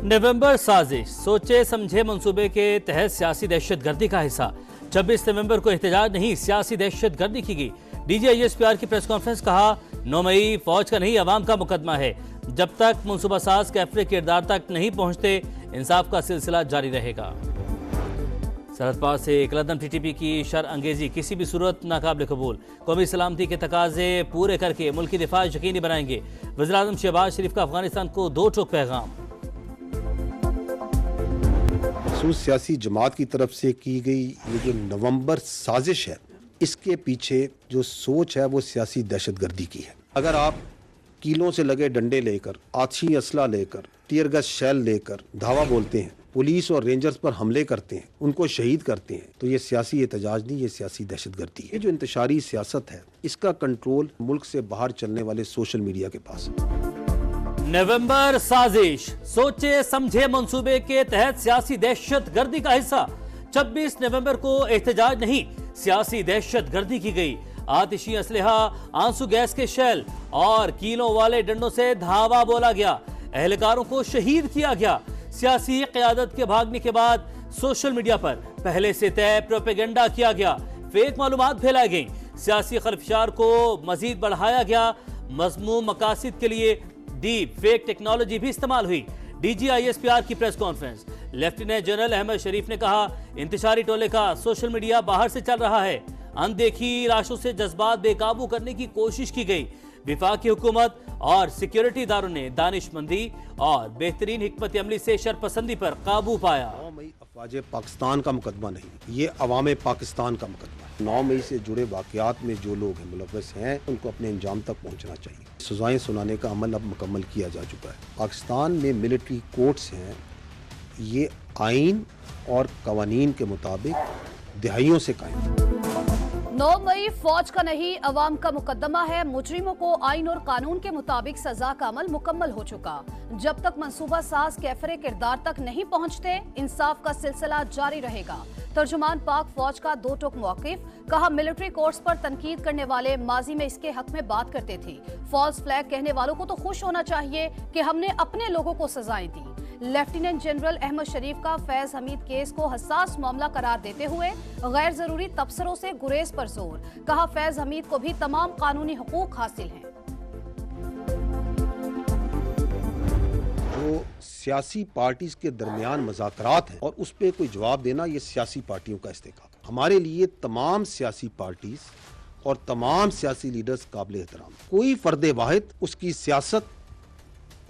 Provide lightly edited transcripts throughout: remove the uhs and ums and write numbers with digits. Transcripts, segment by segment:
नवंबर साजिश सोचे समझे मंसूबे के तहत सियासी दहशतगर्दी का हिस्सा। 26 नवंबर को एहतजाज नहीं, सियासी दहशतगर्दी की गई। DGISPR की प्रेस कॉन्फ्रेंस, कहा 9 मई फौज का नहीं अवाम का मुकदमा है। जब तक मंसूबा साज कैफरे किरदार तक नहीं पहुंचते इंसाफ का सिलसिला जारी रहेगा। सरहद पार से कलदम TTP की शर अंगेजी किसी भी सूरत नाकाबिल कबूल। कौमी सलामती के तकाजे पूरे करके मुल्की दिफा यकीनी बनाएंगे। वज़ीर-ए-आज़म शहबाज शरीफ का अफगानिस्तान को 2 टोक पैगाम। मखसूस सियासी जमात की तरफ से की गई ये जो नवंबर साजिश है, इसके पीछे जो सोच है वो सियासी दहशतगर्दी की है। अगर आप कीलों से लगे डंडे लेकर, आछी असला लेकर, टीयर गैस शेल लेकर धावा बोलते हैं, पुलिस और रेंजर्स पर हमले करते हैं, उनको शहीद करते हैं, तो ये सियासी एहतजाज नहीं, ये सियासी दहशतगर्दी है। ये जो इंतशारी सियासत है, इसका कंट्रोल मुल्क से बाहर चलने वाले सोशल मीडिया के पास है। नवंबर साजिश सोचे समझे मंसूबे के तहत सियासी दहशतगर्दी का हिस्सा। 26 नवंबर को एहतजाज नहीं, सियासी दहशतगर्दी की गई। आतिशी असलहा, आंसू गैस के शेल और कीलों वाले डंडों से धावा बोला गया। एहलकारों को शहीद किया गया। सियासी क़यादत के भागने के बाद सोशल मीडिया पर पहले से तय प्रोपेगेंडा किया गया। फेक मालूमात फैलाई गई। सियासी खलफशार को मजीद बढ़ाया गया। मज़मूम मकासद के लिए डीप फेक टेक्नोलॉजी भी इस्तेमाल हुई। DGISPR की press conference, lieutenant general Ahmed Sharif ने कहा इंतशारी टोले का सोशल मीडिया बाहर से चल रहा है। अनदेखी लाशों से जज्बात बेकाबू करने की कोशिश की गई। विफाकी हुकूमत और सिक्योरिटी इदारों ने दानिशमंदी और बेहतरीन हिकमत अमली से शरपसंदी पर काबू पाया। 9 मई अफवाज पाकिस्तान का मुकदमा नहीं, ये अवाम पाकिस्तान का मुकदमा। 9 मई से जुड़े वाकयात में जो लोग मुलव्वस हैं उनको अपने अंजाम तक पहुंचना चाहिए। सजाएं सुनाने का अमल अब मुकम्मल किया जा चुका है। पाकिस्तान में मिलिट्री कोर्ट्स हैं, ये आइन और कवानीन के मुताबिक दिहाइयों से कायम। 9 मई फौज का नहीं अवाम का मुकदमा है। मुजरिमों को आइन और कानून के मुताबिक सजा का अमल मुकम्मल हो चुका। जब तक मंसूबा साज कैफरे किरदार तक नहीं पहुंचते इंसाफ का सिलसिला जारी रहेगा। तर्जुमान पाक फौज का 2 टोक मौकिफ, कहा मिलिट्री कोर्ट्स पर तनकीद करने वाले माजी में इसके हक में बात करते थे। फॉल्स फ्लैग कहने वालों को तो खुश होना चाहिए कि हमने अपने लोगों को सजाएं दी। लेफ्टिनेंट जनरल अहमद शरीफ का फैज हमीद केस को हसास मामला करार देते हुए गैर जरूरी तबसरों से गुरेज पर जोर, कहा फैज हमीद को भी तमाम कानूनी हुकूक हासिल हैं। जो सियासी पार्टीज के दरमियान मज़ाकरात है और उस पर कोई जवाब देना, ये सियासी पार्टियों का इस्तेकाक है। हमारे लिए तमाम सियासी पार्टीज और तमाम सियासी लीडर्स काबिल एहतराम। कोई फर्द वाहिद उसकी सियासत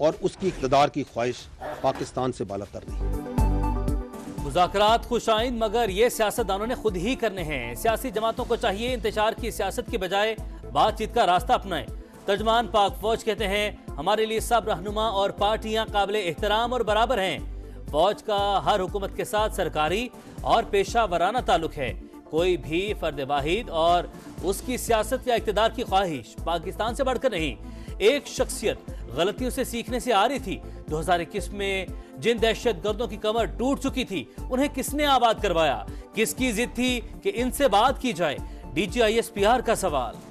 और उसकी इक़्तिदार की ख्वाहिश पाकिस्तान से बालातर नहीं। मुज़ाकरात खुशाइन, मगर ये सियासतदानों ने खुद ही करने हैं। सियासी जमातों को चाहिए इंतशार की सियासत की बजाय बातचीत का रास्ता अपनाएं। तर्जमान पाक फौज कहते हैं हमारे लिए सब रहनुमा और पार्टियां काबिल एहतराम और बराबर हैं। फौज का हर हुकूमत के साथ सरकारी और पेशा वराना ताल्लुक है। कोई भी फर्द वाहिद और उसकी सियासत या इक़्तिदार की ख्वाहिश पाकिस्तान से बढ़कर नहीं। एक शख्सियत गलतियों से सीखने से आ रही थी। 2021 में जिन दहशतगर्दों की कमर टूट चुकी थी उन्हें किसने आबाद करवाया? किसकी जिद थी कि इनसे बात की जाए? DGISPR का सवाल।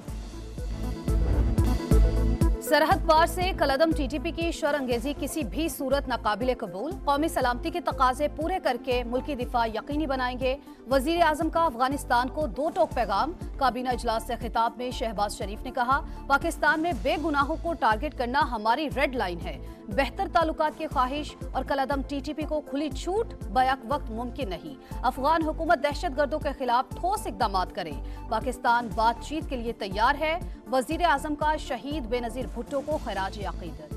सरहद पार से कलदम TTP की शर अंगेजी किसी भी सूरत नाकाबिल कबूल। कौमी सलामती के तकाजे पूरे करके मुल्की दिफा यकीनी बनाएंगे। वज़ीर-ए-आज़म का अफगानिस्तान को 2 टोक पैगाम। काबीना इजलास से खिताब में शहबाज शरीफ ने कहा पाकिस्तान में बेगुनाहों को टारगेट करना हमारी रेड लाइन है। बेहतर ताल्लुकात की ख्वाहिश और कलदम TTP को खुली छूट बैक वक्त मुमकिन नहीं। अफगान हुकूमत दहशतगर्दों के खिलाफ ठोस इकदाम करे। पाकिस्तान बातचीत के लिए तैयार है। वज़ीर-ए-आज़म का शहीद बेनज़ीर भुट्टो को खराज अक़ीदत।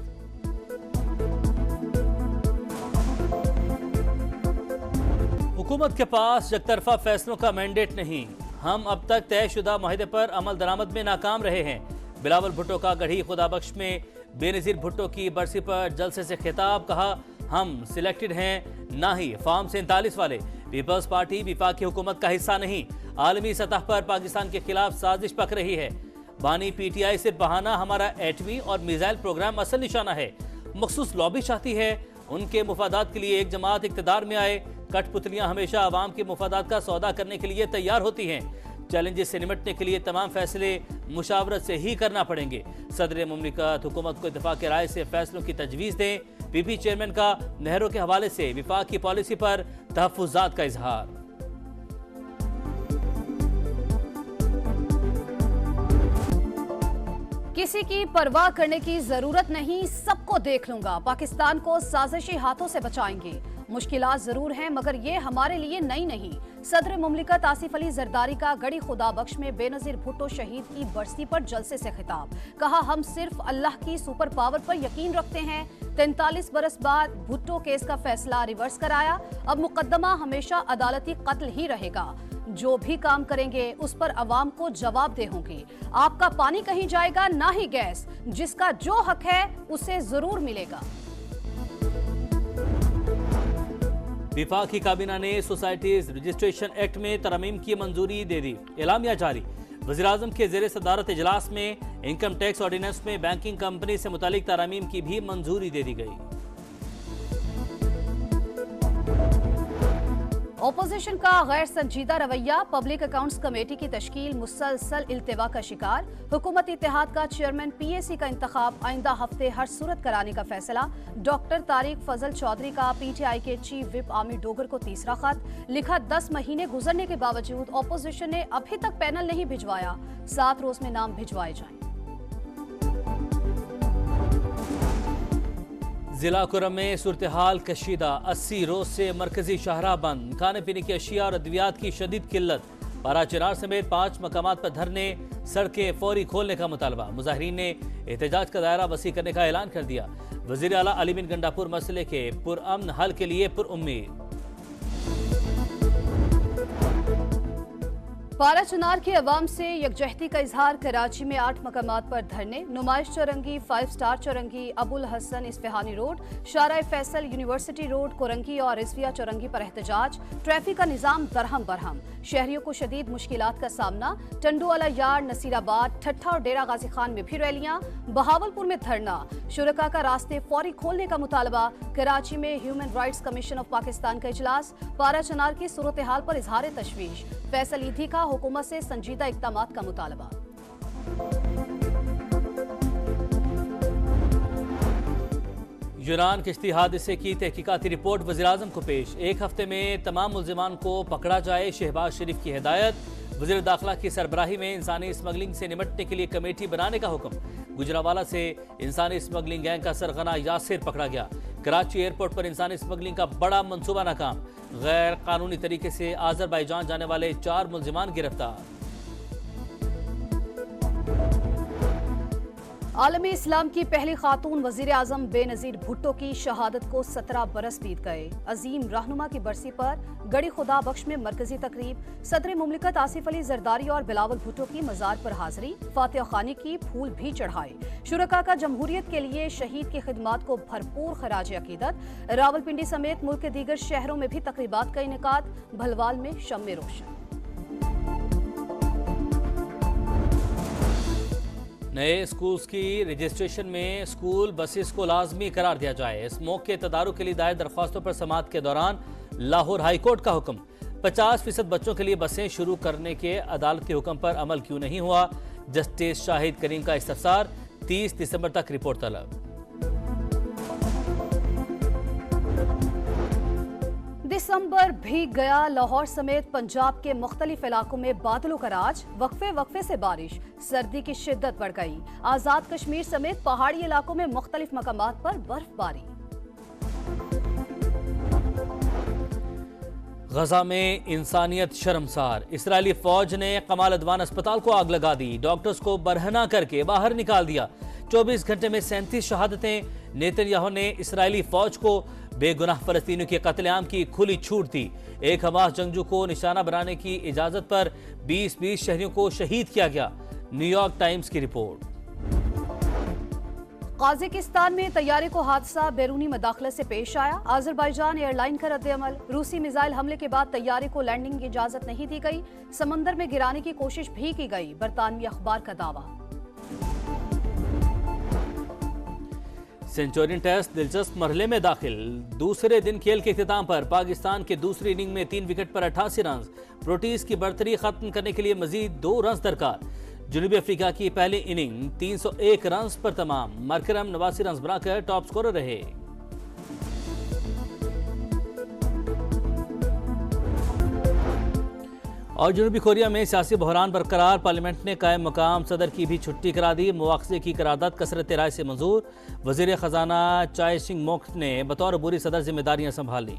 हुकूमत के पास एकतरफा फैसलों का मैंडेट नहीं। हम अब तक तयशुदा माहिदे पर अमल दरामद में नाकाम रहे हैं। बिलावल भुट्टो का गढ़ी खुदाबख्श में बेनज़ीर भुट्टो की बरसी पर जलसे से खिताब, कहा हम सिलेक्टेड हैं, ना ही फॉर्म 47 वाले। पीपल्स पार्टी विफाकी हुकूमत का हिस्सा नहीं। आलमी सतह पर पाकिस्तान के खिलाफ साजिश पक रही है। बानी PTI से बहाना हमारा एटमी और मिसाइल प्रोग्राम असल निशाना है। मखसूस लॉबी चाहती है उनके मुफादात के लिए एक जमात इक़्तिदार में आए। कठपुतलियां हमेशा अवाम के मुफादात का सौदा करने के लिए तैयार होती हैं। चैलेंजेस से निपटने के लिए तमाम फैसले मुशावरत से ही करना पड़ेंगे। सदर मुमलिकत हुकूमत को इत्तेफाक राय से फैसलों की तजवीज़ दें। पीपी चेयरमैन का नहरों के हवाले से विफाक की पॉलिसी पर तहफ़्फ़ुज़ात का इजहार। किसी की परवाह करने की जरूरत नहीं, सबको देख लूंगा। पाकिस्तान को साजिशी हाथों से बचाएंगे। मुश्किलात जरूर हैं मगर ये हमारे लिए नई नहीं। सदर मुमलिकत आसिफ अली जरदारी का गड़ी खुदा बख्श में बेनजीर भुट्टो शहीद की बरसी पर जलसे से खिताब। कहा, हम सिर्फ अल्लाह की सुपर पावर पर यकीन रखते हैं। 43 बरस बाद भुट्टो केस का फैसला रिवर्स कराया। अब मुकदमा हमेशा अदालती कत्ल ही रहेगा। जो भी काम करेंगे उस पर अवाम को जवाबदेह होंगे। आपका पानी कहीं जाएगा ना ही गैस। जिसका जो हक है उसे जरूर मिलेगा। विफाकी काबीना ने सोसाइटीज रजिस्ट्रेशन एक्ट में तरमीम की मंजूरी दे दी। एलामिया जारी। वज़ीर-ए-आज़म के ज़ेरे सदारत इजलास में इनकम टैक्स ऑर्डिनेंस में बैंकिंग कंपनी से मुतालिक तरमीम की भी मंजूरी दे दी गई। ओपोजिशन का गैर संजीदा रवैया, पब्लिक अकाउंट्स कमेटी की तश्कील मुसलसल इल्तिवा का शिकार। हुकूमती इत्तेहाद का चेयरमैन पीएसी का इंतखाब आइंदा हफ्ते हर सूरत कराने का फैसला। डॉक्टर तारिक फजल चौधरी का पीटीआई के चीफ विप आमिर डोगर को तीसरा खत लिखा। 10 महीने गुजरने के बावजूद ओपोजिशन ने अभी तक पैनल नहीं भिजवाया। 7 रोज में नाम भिजवाए जाएं। जिला कुरम में सूरत हाल कशीदा। 80 रोज से मरकजी शाहराह बंद। खाने पीने की अशिया और अद्वियात की शदीद किल्लत। पारा चिनार समेत 5 मकामात पर धरने, सड़कें फौरी खोलने का मुतालबा। मुजाहिरीन ने एहतजाज का दायरा वसी करने का ऐलान कर दिया। वजीर आला अली बिन गंडापुर मसले के पुरअमन हल के लिए पुरउम्मीद। पारा चनार के अवाम से यकजहती का इजहार। कराची में 8 मकामात पर धरने, नुमाइश चौरंगी, 5 स्टार चौरंगी, अबुल हसन इस्फहानी रोड, शारा फैसल यूनिवर्सिटी रोड, कोरंगी और रिजविया चौरंगी पर एहतजाज। ट्रैफिक का निजाम दरहम बरहम। शहरियों को शदीद मुश्किलात का सामना। टंडूवाला यार्ड, नसीराबाद, ठट्ठा और डेरा गाजी खान में भी रैलियां। बहावलपुर में धरना। शुरका का रास्ते फौरी खोलने का मुतालबा। कराची में human rights commission of Pakistan का इजलास। पारा चनार की सूरत हाल पर इजहार तशवीश। फैसल ईदी का हुकूमत से संजीदा इक़दामात का मुतालबा। यूनान किश्ती हादसे की तहकीकाती रिपोर्ट वज़ीर-ए-आज़म को पेश। 1 हफ्ते में तमाम मुल्ज़िमान को पकड़ा जाए, शहबाज शरीफ की हिदायत। वज़ीर दाखिला की सरबराही में इंसानी स्मगलिंग से निपटने के लिए कमेटी बनाने का हुक्म। गुजरावाला से इंसानी स्मगलिंग गैंग का सरगना यासिर पकड़ा गया। कराची एयरपोर्ट पर इंसानी स्मगलिंग का बड़ा मंसूबा नाकाम। गैर कानूनी तरीके से आज़रबाईजान जाने वाले 4 मुल्ज़िमान गिरफ्तार। आलमी इस्लाम की पहली खातून वजीर आजम बेनजीर भुट्टो की शहादत को 17 बरस बीत गए। अजीम रहनुमा की बरसी पर गड़ी खुदा बख्श में मरकजी तकरीब। सदर मुमलिकत आसिफ अली जरदारी और बिलावल भुट्टो की मजार पर हाजिरी। फातिहा खानी की फूल भी चढ़ाए। शुरका का जमहूरियत के लिए शहीद की खिदमात को भरपूर खराज अकीदत। रावलपिंडी समेत मुल्क के दीगर शहरों में भी तकरीबात का इनेकाद। भलवाल में शम्मे रोशन। नए स्कूल्स की रजिस्ट्रेशन में स्कूल बसेस को लाजमी करार दिया जाए। स्मोक के तदारुक के लिए दायर दरख्वास्तों पर समाअत के दौरान लाहौर हाई कोर्ट का हुक्म। 50% बच्चों के लिए बसें शुरू करने के अदालती हुक्म पर अमल क्यों नहीं हुआ। जस्टिस शाहिद करीम का इस्तफसार। 30 दिसंबर तक रिपोर्ट तलब। दिसंबर भीग गया। लाहौर समेत पंजाब के मुख्तलिफ इलाकों में बादलों का राज। वक्फे वक्फे से बारिश। सर्दी की शिद्दत बढ़ गई। आजाद कश्मीर समेत पहाड़ी इलाकों में मुख्तलिफ मकामात पर बर्फबारी। गजा में इंसानियत शर्मसार। इसराइली फौज ने कमाल अदवान अस्पताल को आग लगा दी। डॉक्टर्स को बरहना करके बाहर निकाल दिया। 24 घंटे में 37 शहादतें। नेतन्याहू ने इसराइली फौज को बेगुनाह फलस्तीनियों के कत्लेआम की खुली छूट दी। एक हमास जंगजू को निशाना बनाने की इजाजत पर 20 शहरियों को शहीद किया गया। न्यूयॉर्क टाइम्स की रिपोर्ट। काज़ाकिस्तान में तैयारे को हादसा बैरूनी मदाखलत से पेश आया। आज़रबाईजान एयरलाइन का रद्द-ए-अमल। रूसी मिसाइल हमले के बाद तैयारे को लैंडिंग की इजाजत नहीं दी गई। समंदर में गिराने की कोशिश भी की गई। बरतानवी अखबार का दावा। सेंचुरियन टेस्ट दिलचस्प मरहले में दाखिल। दूसरे दिन खेल के इख्तिताम पर पाकिस्तान के दूसरी इनिंग में 3 विकेट पर 88 रन। प्रोटीज की बढ़तरी खत्म करने के लिए मजीद 2 रन दरकार। जनूबी अफ्रीका की पहली इनिंग 301 रन पर तमाम। मरकरम 89 रन बनाकर टॉप स्कोरर रहे। और जनूबी कोरिया में सियासी बहरान बरकरार। पार्लियामेंट ने कायम मकाम सदर की भी छुट्टी करा दी। मुआवजे की करारदाद कसरत राय से मंजूर। वजीर खजाना चाय सिंह मोक्स ने बतौर बुरी सदर जिम्मेदारियां संभाली।